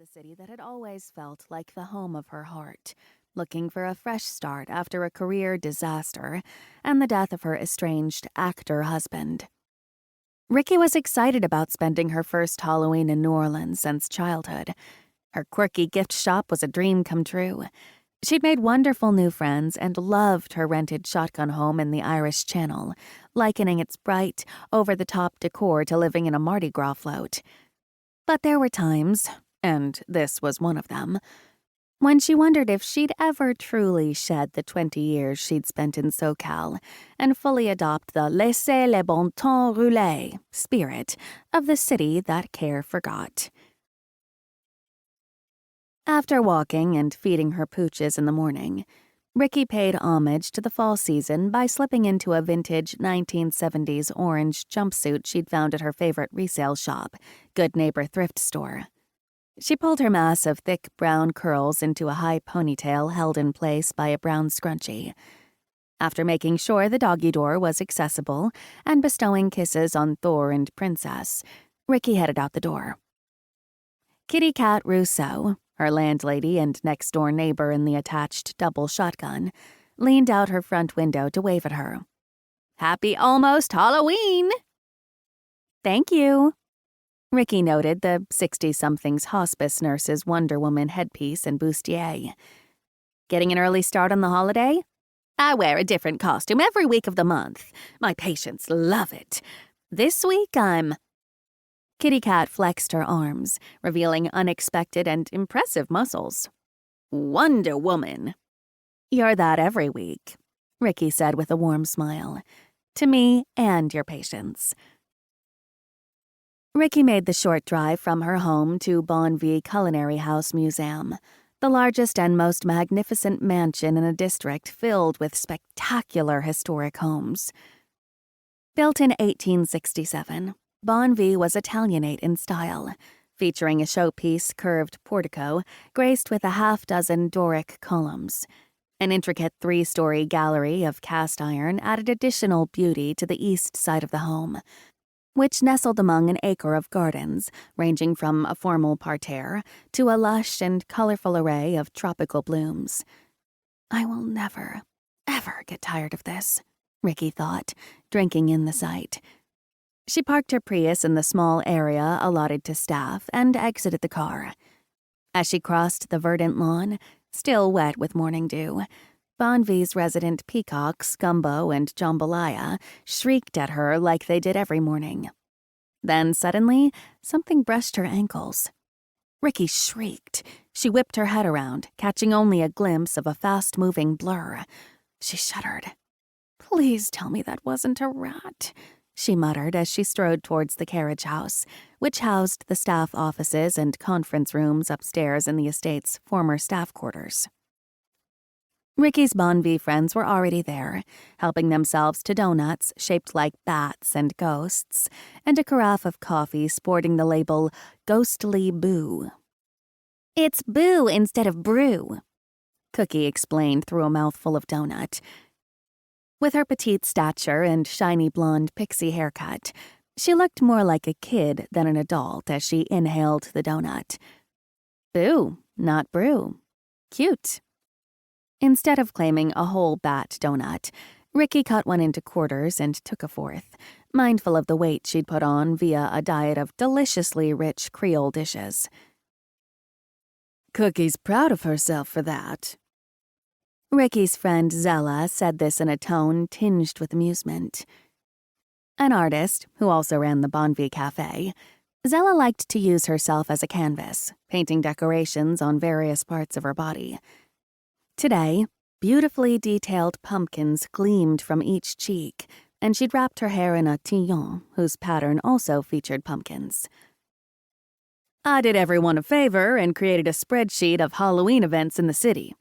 the city that had always felt like the home of her heart, looking for a fresh start after a career disaster and the death of her estranged actor husband. Ricki was excited about spending her first Halloween in New Orleans since childhood. Her quirky gift shop was a dream come true. She'd made wonderful new friends and loved her rented shotgun home in the Irish Channel, likening its bright, over-the-top decor to living in a Mardi Gras float. But there were times, and this was one of them, when she wondered if she'd ever truly shed the 20 years she'd spent in SoCal and fully adopt the laissez le bon temps rouler spirit of the city that care forgot. After walking and feeding her pooches in the morning, Ricki paid homage to the fall season by slipping into a vintage 1970s orange jumpsuit she'd found at her favorite resale shop, Good Neighbor Thrift Store. She pulled her mass of thick brown curls into a high ponytail held in place by a brown scrunchie. After making sure the doggy door was accessible and bestowing kisses on Thor and Princess, Ricki headed out the door. Kitty Cat Rousseau, her landlady and next-door neighbor in the attached double shotgun, leaned out her front window to wave at her. "Happy almost Halloween!" "Thank you." Ricki noted the 60-something's hospice nurse's Wonder Woman headpiece and bustier. "Getting an early start on the holiday?" "I wear a different costume every week of the month. My patients love it. This week I'm..." Kitty Cat flexed her arms, revealing unexpected and impressive muscles. "Wonder Woman." "You're that every week," Ricki said with a warm smile. "To me and your patients." Ricki made the short drive from her home to Bon Vee Culinary House Museum, the largest and most magnificent mansion in a district filled with spectacular historic homes. Built in 1867, Bon Vee was Italianate in style, featuring a showpiece curved portico graced with a half-dozen Doric columns. An intricate 3-story gallery of cast iron added additional beauty to the east side of the home, which nestled among an acre of gardens ranging from a formal parterre to a lush and colorful array of tropical blooms. "I will never, ever get tired of this," Ricki thought, drinking in the sight. She parked her Prius in the small area allotted to staff and exited the car. As she crossed the verdant lawn, still wet with morning dew, Bon Vee's resident peacocks, Gumbo and Jambalaya, shrieked at her like they did every morning. Then suddenly, something brushed her ankles. Ricki shrieked. She whipped her head around, catching only a glimpse of a fast-moving blur. She shuddered. "Please tell me that wasn't a rat," she muttered as she strode towards the carriage house, which housed the staff offices and conference rooms upstairs in the estate's former staff quarters. Ricki's Bon Vee friends were already there, helping themselves to donuts shaped like bats and ghosts, and a carafe of coffee sporting the label Ghostly Boo. "It's boo instead of brew," Cookie explained through a mouthful of donut. With her petite stature and shiny blonde pixie haircut, she looked more like a kid than an adult as she inhaled the donut. Boo, not brew. Cute. Instead of claiming a whole bat donut, Ricki cut one into quarters and took a fourth, mindful of the weight she'd put on via a diet of deliciously rich Creole dishes. "Cookie's proud of herself for that." Ricki's friend Zella said this in a tone tinged with amusement. An artist, who also ran the Bon Vee Cafe, Zella liked to use herself as a canvas, painting decorations on various parts of her body. Today, beautifully detailed pumpkins gleamed from each cheek, and she'd wrapped her hair in a tillon, whose pattern also featured pumpkins. "I did everyone a favor and created a spreadsheet of Halloween events in the city."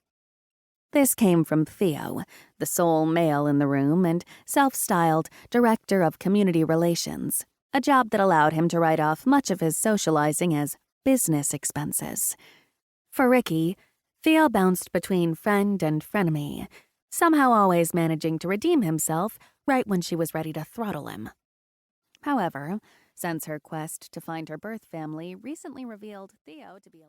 This came from Theo, the sole male in the room and self-styled Director of Community Relations, a job that allowed him to write off much of his socializing as business expenses. For Ricki, Theo bounced between friend and frenemy, somehow always managing to redeem himself right when she was ready to throttle him. However, since her quest to find her birth family recently revealed Theo to be a